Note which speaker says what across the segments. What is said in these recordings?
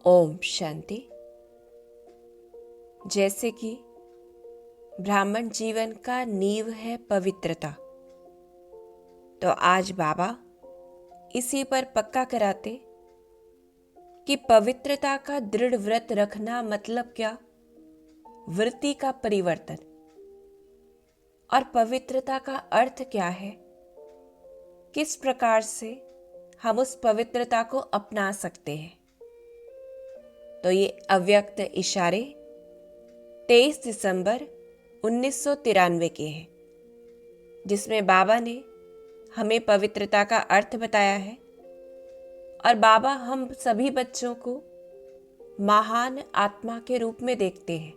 Speaker 1: ओम शांति। जैसे कि ब्राह्मण जीवन का नींव है पवित्रता, तो आज बाबा इसी पर पक्का कराते कि पवित्रता का दृढ़ व्रत रखना मतलब क्या, वृत्ति का परिवर्तन, और पवित्रता का अर्थ क्या है, किस प्रकार से हम उस पवित्रता को अपना सकते हैं। तो ये अव्यक्त इशारे 23 दिसंबर 1993 के हैं, जिसमें बाबा ने हमें पवित्रता का अर्थ बताया है। और बाबा हम सभी बच्चों को महान आत्मा के रूप में देखते हैं,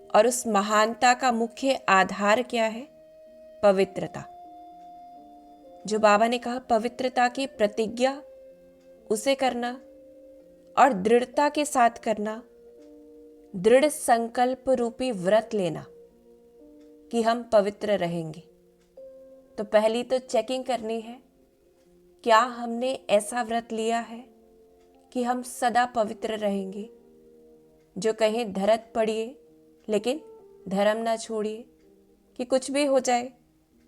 Speaker 1: और उस महानता का मुख्य आधार क्या है? पवित्रता। जो बाबा ने कहा पवित्रता की प्रतिज्ञा उसे करना और दृढ़ता के साथ करना, दृढ़ संकल्प रूपी व्रत लेना कि हम पवित्र रहेंगे। तो पहली तो चेकिंग करनी है, क्या हमने ऐसा व्रत लिया है कि हम सदा पवित्र रहेंगे। जो कहें धरत पड़िए लेकिन धर्म ना छोड़िए, कि कुछ भी हो जाए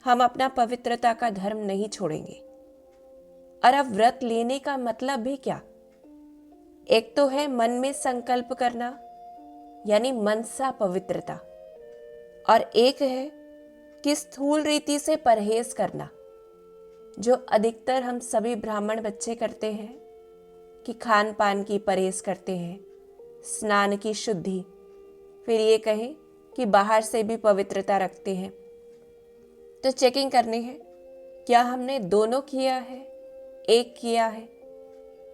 Speaker 1: हम अपना पवित्रता का धर्म नहीं छोड़ेंगे। और अब व्रत लेने का मतलब भी क्या? एक तो है मन में संकल्प करना, यानी मनसा पवित्रता, और एक है कि स्थूल रीति से परहेज करना, जो अधिकतर हम सभी ब्राह्मण बच्चे करते हैं कि खान पान की परहेज करते हैं, स्नान की शुद्धि, फिर ये कहें कि बाहर से भी पवित्रता रखते हैं। तो चेकिंग करनी है, क्या हमने दोनों किया है, एक किया है,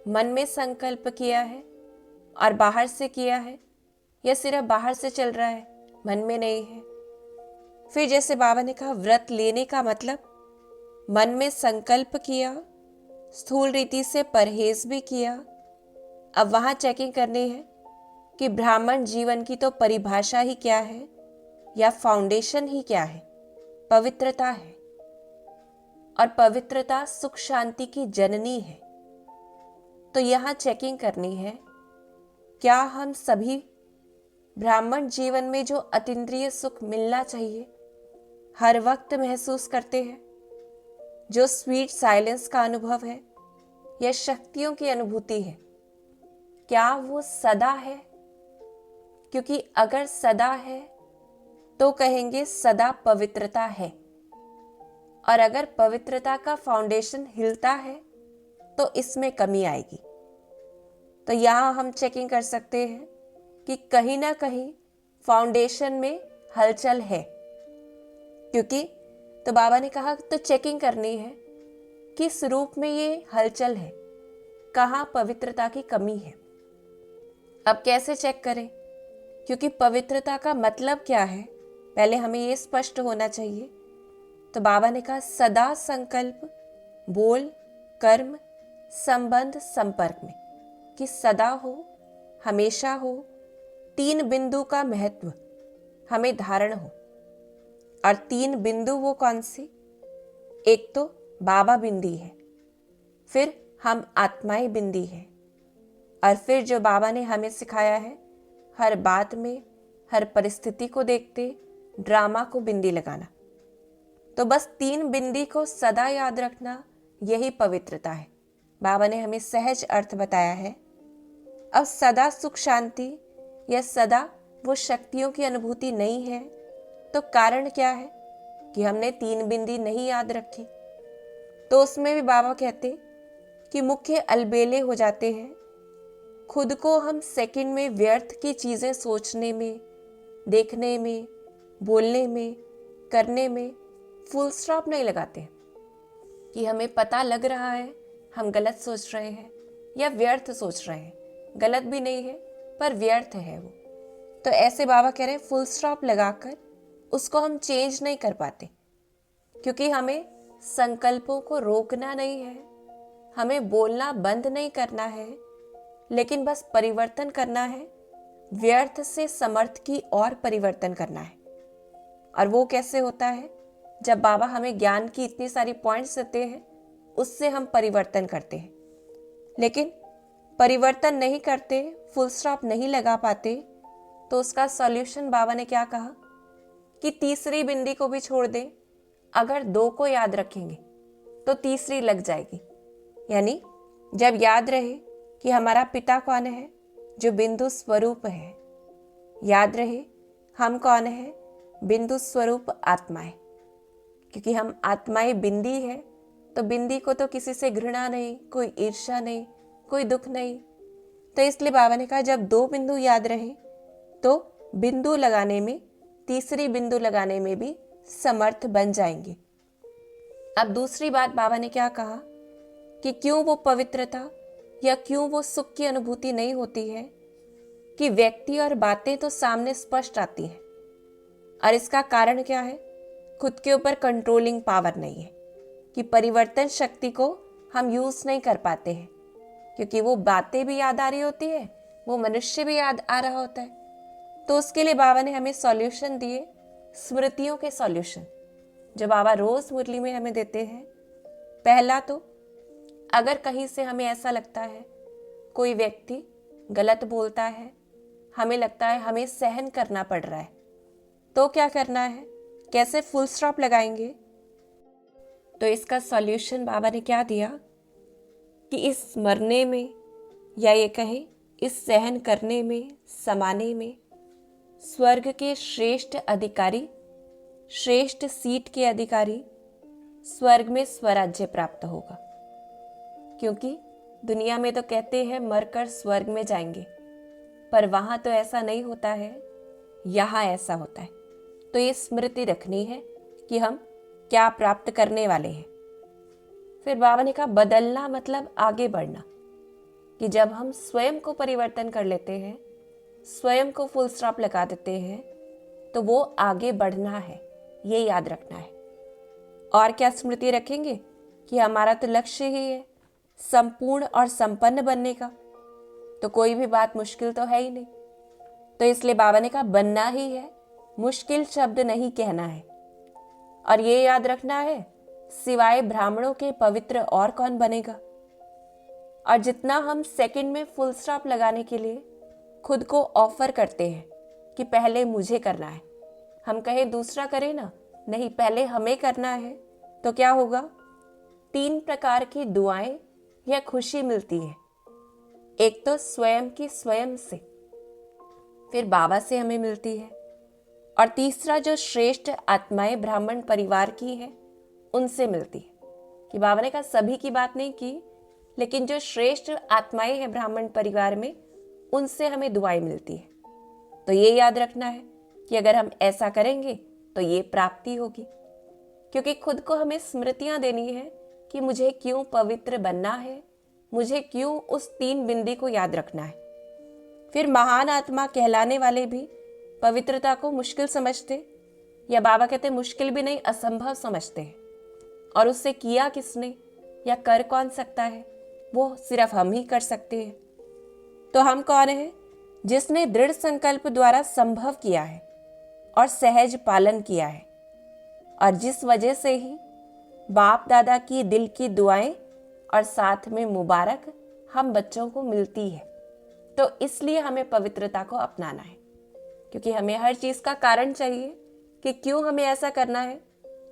Speaker 1: मन में संकल्प किया है और बाहर से किया है, या सिर्फ बाहर से चल रहा है, मन में नहीं है। फिर जैसे बाबा ने कहा व्रत लेने का मतलब मन में संकल्प किया, स्थूल रीति से परहेज भी किया। अब वहां चेकिंग करनी है कि ब्राह्मण जीवन की तो परिभाषा ही क्या है, या फाउंडेशन ही क्या है? पवित्रता है। और पवित्रता सुख शांति की जननी है। तो यहां चेकिंग करनी है, क्या हम सभी ब्राह्मण जीवन में जो अतीन्द्रिय सुख मिलना चाहिए हर वक्त महसूस करते हैं? जो स्वीट साइलेंस का अनुभव है या शक्तियों की अनुभूति है, क्या वो सदा है? क्योंकि अगर सदा है तो कहेंगे सदा पवित्रता है, और अगर पवित्रता का फाउंडेशन हिलता है तो इसमें कमी आएगी। तो यहां हम चेकिंग कर सकते हैं कि कहीं ना कहीं फाउंडेशन में हलचल है। क्योंकि तो बाबा ने कहा तो चेकिंग करनी है किस रूप में ये हलचल है, कहाँ पवित्रता की कमी है। अब कैसे चेक करें? क्योंकि पवित्रता का मतलब क्या है, पहले हमें ये स्पष्ट होना चाहिए। तो बाबा ने कहा सदा संकल्प, बोल, कर्म, संबंध, संपर्क में, कि सदा हो, हमेशा हो, 3 बिंदु का महत्व हमें धारण हो। और 3 बिंदु वो कौन सी? एक तो बाबा बिंदी है, फिर हम आत्माएं बिंदी है, और फिर जो बाबा ने हमें सिखाया है हर बात में, हर परिस्थिति को देखते ड्रामा को बिंदी लगाना। तो बस 3 बिंदी को सदा याद रखना, यही पवित्रता है। बाबा ने हमें सहज अर्थ बताया है। अब सदा सुख शांति या सदा वो शक्तियों की अनुभूति नहीं है, तो कारण क्या है कि हमने 3 बिंदी नहीं याद रखी। तो उसमें भी बाबा कहते कि मुख्य अलबेले हो जाते हैं। खुद को हम सेकंड में व्यर्थ की चीजें सोचने में, देखने में, बोलने में, करने में फुल स्टॉप नहीं लगाते कि हमें पता लग रहा है हम गलत सोच रहे हैं या व्यर्थ सोच रहे हैं। गलत भी नहीं है पर व्यर्थ है वो। तो ऐसे बाबा कह रहे हैं फुल स्टॉप लगाकर उसको हम चेंज नहीं कर पाते, क्योंकि हमें संकल्पों को रोकना नहीं है, हमें बोलना बंद नहीं करना है, लेकिन बस परिवर्तन करना है, व्यर्थ से समर्थ की ओर परिवर्तन करना है। और वो कैसे होता है? जब बाबा हमें ज्ञान की इतनी सारी पॉइंट्स देते हैं, उससे हम परिवर्तन करते हैं। लेकिन परिवर्तन नहीं करते, फुल स्टॉप नहीं लगा पाते, तो उसका सॉल्यूशन बाबा ने क्या कहा कि तीसरी बिंदी को भी छोड़ दें। अगर 2 को याद रखेंगे तो तीसरी लग जाएगी। यानी जब याद रहे कि हमारा पिता कौन है, जो बिंदु स्वरूप है, याद रहे हम कौन है, बिंदु स्वरूप आत्माएं। क्योंकि हम आत्माएं बिंदी है, तो बिंदी को तो किसी से घृणा नहीं, कोई ईर्ष्या नहीं, कोई दुख नहीं। तो इसलिए बाबा ने कहा जब 2 बिंदु याद रहे तो बिंदु लगाने में, तीसरी बिंदु लगाने में भी समर्थ बन जाएंगे। अब दूसरी बात बाबा ने क्या कहा कि क्यों वो पवित्रता या क्यों वो सुख की अनुभूति नहीं होती है, कि व्यक्ति और बातें तो सामने स्पष्ट आती हैं, और इसका कारण क्या है, खुद के ऊपर कंट्रोलिंग पावर नहीं है, कि परिवर्तन शक्ति को हम यूज नहीं कर पाते हैं, क्योंकि वो बातें भी याद आ रही होती है, वो मनुष्य भी याद आ रहा होता है। तो उसके लिए बाबा ने हमें सॉल्यूशन दिए, स्मृतियों के सॉल्यूशन, जो बाबा रोज मुरली में हमें देते हैं। पहला तो, अगर कहीं से हमें ऐसा लगता है कोई व्यक्ति गलत बोलता है, हमें लगता है हमें सहन करना पड़ रहा है, तो क्या करना है, कैसे फुल स्टॉप लगाएंगे। तो इसका सॉल्यूशन बाबा ने क्या दिया कि इस मरने में, या ये कहें इस सहन करने में, समाने में, स्वर्ग के श्रेष्ठ अधिकारी, श्रेष्ठ सीट के अधिकारी स्वर्ग में स्वराज्य प्राप्त होगा। क्योंकि दुनिया में तो कहते हैं मरकर स्वर्ग में जाएंगे, पर वहां तो ऐसा नहीं होता है, यहाँ ऐसा होता है। तो ये स्मृति रखनी है कि हम क्या प्राप्त करने वाले हैं। फिर बाबा ने कहा बदलना मतलब आगे बढ़ना, कि जब हम स्वयं को परिवर्तन कर लेते हैं, स्वयं को फुल स्टॉप लगा देते हैं, तो वो आगे बढ़ना है, ये याद रखना है। और क्या स्मृति रखेंगे कि हमारा तो लक्ष्य ही है संपूर्ण और संपन्न बनने का, तो कोई भी बात मुश्किल तो है ही नहीं। तो इसलिए बाबा ने कहा बनना ही है, मुश्किल शब्द नहीं कहना है। और ये याद रखना है, सिवाय ब्राह्मणों के पवित्र और कौन बनेगा। और जितना हम सेकंड में फुल स्टॉप लगाने के लिए खुद को ऑफर करते हैं कि पहले मुझे करना है, हम कहें दूसरा करे ना, नहीं पहले हमें करना है, तो क्या होगा, 3 प्रकार की दुआएं या खुशी मिलती है। एक तो स्वयं की स्वयं से, फिर बाबा से हमें मिलती है, और तीसरा जो श्रेष्ठ आत्माएं ब्राह्मण परिवार की है उनसे मिलती है। कि बाबा ने कहा सभी की बात नहीं की, लेकिन जो श्रेष्ठ आत्माएं हैं ब्राह्मण परिवार में, उनसे हमें दुआएं मिलती है। तो ये याद रखना है कि अगर हम ऐसा करेंगे तो ये प्राप्ति होगी। क्योंकि खुद को हमें स्मृतियां देनी है कि मुझे क्यों पवित्र बनना है, मुझे क्यों उस 3 बिंदी को याद रखना है। फिर महान आत्मा कहलाने वाले भी पवित्रता को मुश्किल समझते, या बाबा कहते मुश्किल भी नहीं, असंभव समझते हैं। और उससे किया किसने या कर कौन सकता है, वो सिर्फ हम ही कर सकते हैं। तो हम कौन हैं, जिसने दृढ़ संकल्प द्वारा संभव किया है और सहज पालन किया है, और जिस वजह से ही बाप दादा की दिल की दुआएं और साथ में मुबारक हम बच्चों को मिलती है। तो इसलिए हमें पवित्रता को अपनाना है, क्योंकि हमें हर चीज का कारण चाहिए कि क्यों हमें ऐसा करना है।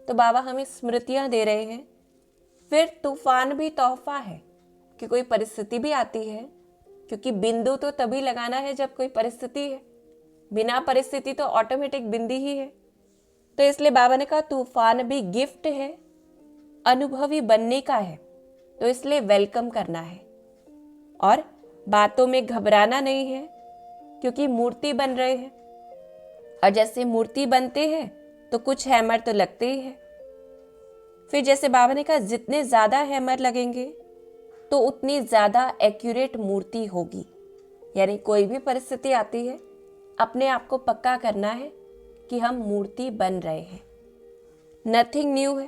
Speaker 1: तो बाबा हमें स्मृतियां दे रहे हैं। फिर तूफान भी तोहफा है, कि कोई परिस्थिति भी आती है, क्योंकि बिंदु तो तभी लगाना है जब कोई परिस्थिति है, बिना परिस्थिति तो ऑटोमेटिक बिंदी ही है। तो इसलिए बाबा ने कहा तूफान भी गिफ्ट है, अनुभवी बनने का है, तो इसलिए वेलकम करना है। और बातों में घबराना नहीं है, क्योंकि मूर्ति बन रहे हैं, और जैसे मूर्ति बनते हैं तो कुछ हैमर तो लगते ही है। फिर जैसे बाबा ने कहा जितने ज्यादा हैमर लगेंगे तो उतनी ज्यादा एक्यूरेट मूर्ति होगी। यानी कोई भी परिस्थिति आती है, अपने आप को पक्का करना है कि हम मूर्ति बन रहे हैं, नथिंग न्यू है।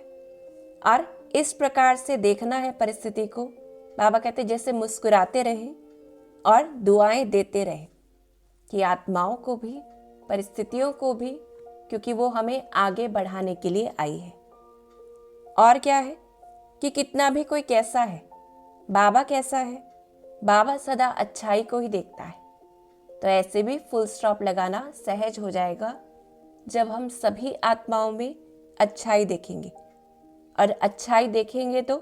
Speaker 1: और इस प्रकार से देखना है परिस्थिति को। बाबा कहते जैसे मुस्कुराते रहें और दुआएं देते रहें, कि आत्माओं को भी, परिस्थितियों को भी, क्योंकि वो हमें आगे बढ़ाने के लिए आई है। और क्या है कि कितना भी कोई कैसा है, बाबा कैसा है, बाबा सदा अच्छाई को ही देखता है। तो ऐसे भी फुल स्टॉप लगाना सहज हो जाएगा जब हम सभी आत्माओं में अच्छाई देखेंगे, और अच्छाई देखेंगे तो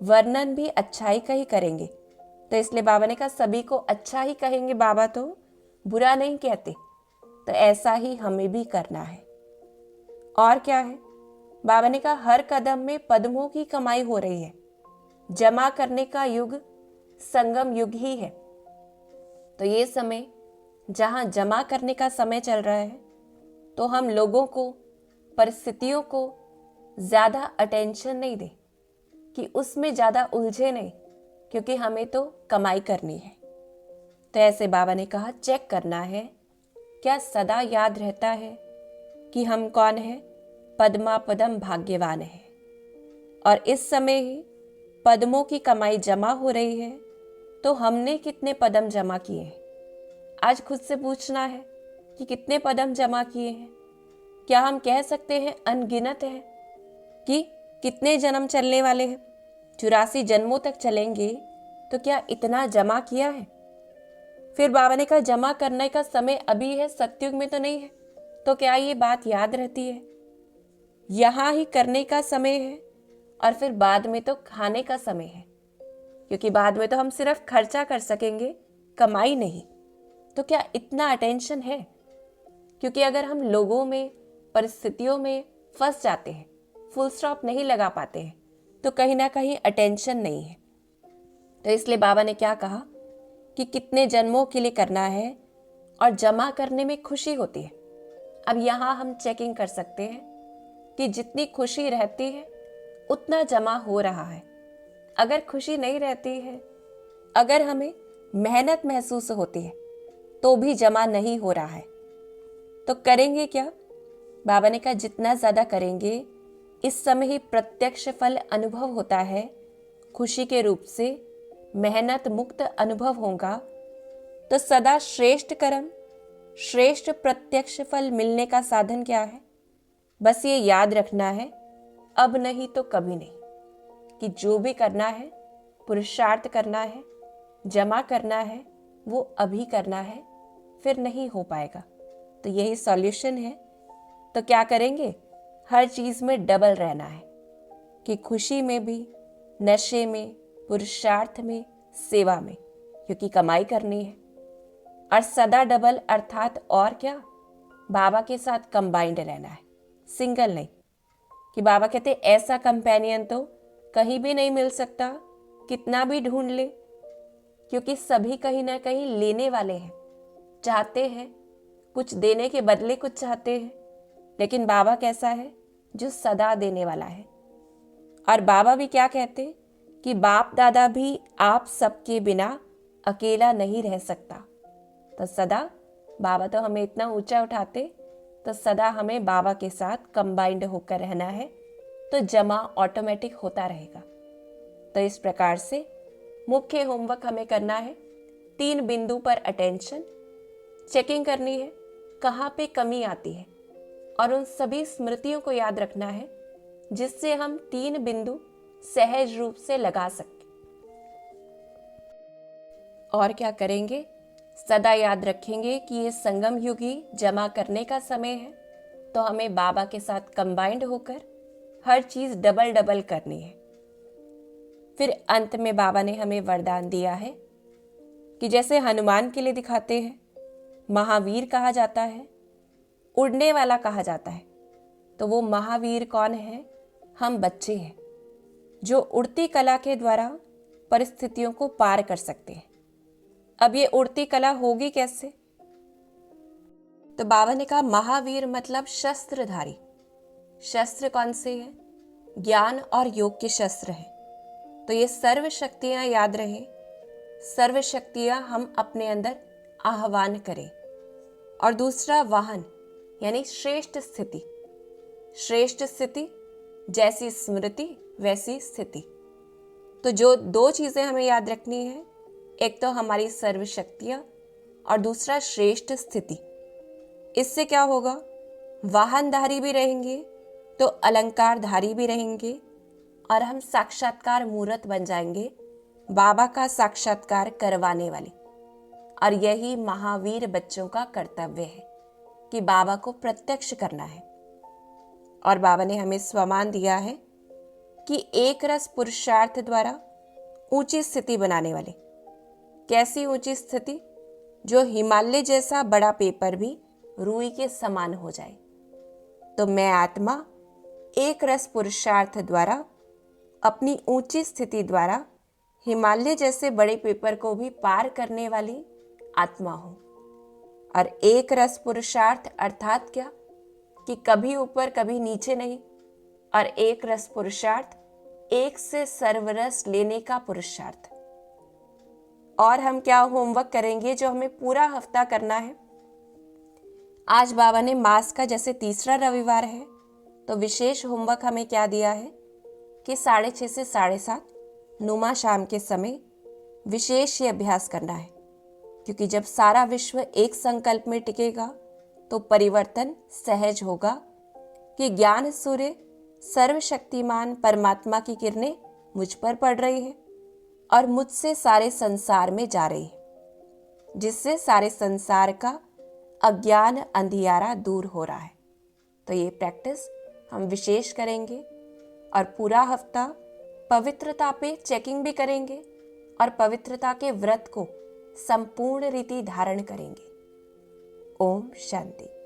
Speaker 1: वर्णन भी अच्छाई का ही करेंगे। तो इसलिए बाबा ने कहा सभी को अच्छा ही कहेंगे, बाबा तो बुरा नहीं कहते। तो ऐसा ही हमें भी करना है। और क्या है, बाबा ने कहा हर कदम में पद्मों की कमाई हो रही है। जमा करने का युग संगम युग ही है। तो ये समय जहां जमा करने का समय चल रहा है, तो हम लोगों को, परिस्थितियों को ज्यादा अटेंशन नहीं दें, कि उसमें ज्यादा उलझे नहीं, क्योंकि हमें तो कमाई करनी है। तो ऐसे बाबा ने कहा चेक करना है, क्या सदा याद रहता है कि हम कौन हैं, पद्मा पदम भाग्यवान है। और इस समय ही पद्मों की कमाई जमा हो रही है, तो हमने कितने पदम जमा किए हैं। आज खुद से पूछना है कि कितने पदम जमा किए हैं। क्या हम कह सकते हैं अनगिनत है, कि कितने जन्म चलने वाले हैं, 84 जन्मों तक चलेंगे, तो क्या इतना जमा किया है। फिर बाबा ने कहा जमा करने का समय अभी है, सतयुग में तो नहीं है। तो क्या ये बात याद रहती है, यहाँ ही करने का समय है, और फिर बाद में तो खाने का समय है, क्योंकि बाद में तो हम सिर्फ खर्चा कर सकेंगे, कमाई नहीं। तो क्या इतना अटेंशन है, क्योंकि अगर हम लोगों में, परिस्थितियों में फंस जाते हैं, फुल स्टॉप नहीं लगा पाते हैं, तो कहीं ना कहीं अटेंशन नहीं है। तो इसलिए बाबा ने क्या कहा कि कितने जन्मों के लिए करना है, और जमा करने में खुशी होती है। अब यहाँ हम चेकिंग कर सकते हैं कि जितनी खुशी रहती है उतना जमा हो रहा है। अगर खुशी नहीं रहती है, अगर हमें मेहनत महसूस होती है, तो भी जमा नहीं हो रहा है। तो करेंगे क्या, बाबा ने कहा जितना ज़्यादा करेंगे, इस समय ही प्रत्यक्ष फल अनुभव होता है, खुशी के रूप से मेहनत मुक्त अनुभव होगा। तो सदा श्रेष्ठ कर्म, श्रेष्ठ प्रत्यक्ष फल मिलने का साधन क्या है, बस ये याद रखना है, अब नहीं तो कभी नहीं, कि जो भी करना है, पुरुषार्थ करना है, जमा करना है, वो अभी करना है, फिर नहीं हो पाएगा। तो यही सॉल्यूशन है। तो क्या करेंगे, हर चीज़ में डबल रहना है, कि खुशी में भी, नशे में, पुरुषार्थ में, सेवा में, क्योंकि कमाई करनी है। और सदा डबल अर्थात और क्या, बाबा के साथ कंबाइंड रहना है, सिंगल नहीं। कि बाबा कहते ऐसा कंपेनियन तो कहीं भी नहीं मिल सकता, कितना भी ढूंढ ले, क्योंकि सभी कहीं ना कहीं लेने वाले हैं, चाहते हैं कुछ, देने के बदले कुछ चाहते हैं। लेकिन बाबा कैसा है, जो सदा देने वाला है। और बाबा भी क्या कहते कि बाप दादा भी आप सबके बिना अकेला नहीं रह सकता। तो सदा बाबा तो हमें इतना ऊंचा उठाते, तो सदा हमें बाबा के साथ कंबाइंड होकर रहना है, तो जमा ऑटोमेटिक होता रहेगा। तो इस प्रकार से मुख्य होमवर्क हमें करना है, 3 बिंदु पर अटेंशन, चेकिंग करनी है कहाँ पे कमी आती है, और उन सभी स्मृतियों को याद रखना है जिससे हम 3 बिंदु सहज रूप से लगा सकें। और क्या करेंगे, सदा याद रखेंगे कि ये संगम युग ही जमा करने का समय है, तो हमें बाबा के साथ कंबाइंड होकर हर चीज डबल डबल करनी है। फिर अंत में बाबा ने हमें वरदान दिया है कि जैसे हनुमान के लिए दिखाते हैं, महावीर कहा जाता है, उड़ने वाला कहा जाता है। तो वो महावीर कौन है, हम बच्चे हैं, जो उड़ती कला के द्वारा परिस्थितियों को पार कर सकते हैं। अब ये उड़ती कला होगी कैसे, तो बाबा ने कहा महावीर मतलब शस्त्रधारी। शस्त्र कौन से हैं, ज्ञान और योग के शस्त्र हैं। तो ये सर्व शक्तियां याद रहे, सर्व शक्तियां हम अपने अंदर आह्वान करें। और दूसरा वाहन, यानी श्रेष्ठ स्थिति। श्रेष्ठ स्थिति जैसी स्मृति वैसी स्थिति। तो जो 2 चीजें हमें याद रखनी है, एक तो हमारी सर्व शक्तियां और दूसरा श्रेष्ठ स्थिति। इससे क्या होगा, वाहनधारी भी रहेंगे तो अलंकारधारी भी रहेंगे, और हम साक्षात्कार मूर्त बन जाएंगे, बाबा का साक्षात्कार करवाने वाले। और यही महावीर बच्चों का कर्तव्य है कि बाबा को प्रत्यक्ष करना है। और बाबा ने हमें स्वमान दिया है कि एक रस पुरुषार्थ द्वारा ऊंची स्थिति बनाने वाले। कैसी ऊंची स्थिति? जो हिमालय जैसा बड़ा पेपर भी रुई के समान हो जाए। तो मैं आत्मा एक रस पुरुषार्थ द्वारा अपनी ऊंची स्थिति द्वारा हिमालय जैसे बड़े पेपर को भी पार करने वाली आत्मा हूं। और एक रस पुरुषार्थ अर्थात क्या? कि कभी ऊपर कभी नीचे नहीं। और एक रस पुरुषार्थ एक से सर्वरस लेने का पुरुषार्थ। और हम क्या होमवर्क करेंगे जो हमें पूरा हफ्ता करना है? आज बाबा ने मास का जैसे तीसरा रविवार है तो विशेष होमवर्क हमें क्या दिया है कि 6:30 से 7:30 नुमा शाम के समय विशेष ये अभ्यास करना है। क्योंकि जब सारा विश्व एक संकल्प में टिकेगा तो परिवर्तन सहज होगा कि ज्ञान सूर्य सर्वशक्तिमान परमात्मा की किरणें मुझ पर पड़ रही हैं और मुझसे सारे संसार में जा रही है, जिससे सारे संसार का अज्ञान अंधियारा दूर हो रहा है। तो ये प्रैक्टिस हम विशेष करेंगे और पूरा हफ्ता पवित्रता पे चेकिंग भी करेंगे और पवित्रता के व्रत को संपूर्ण रीति धारण करेंगे। ओम शांति।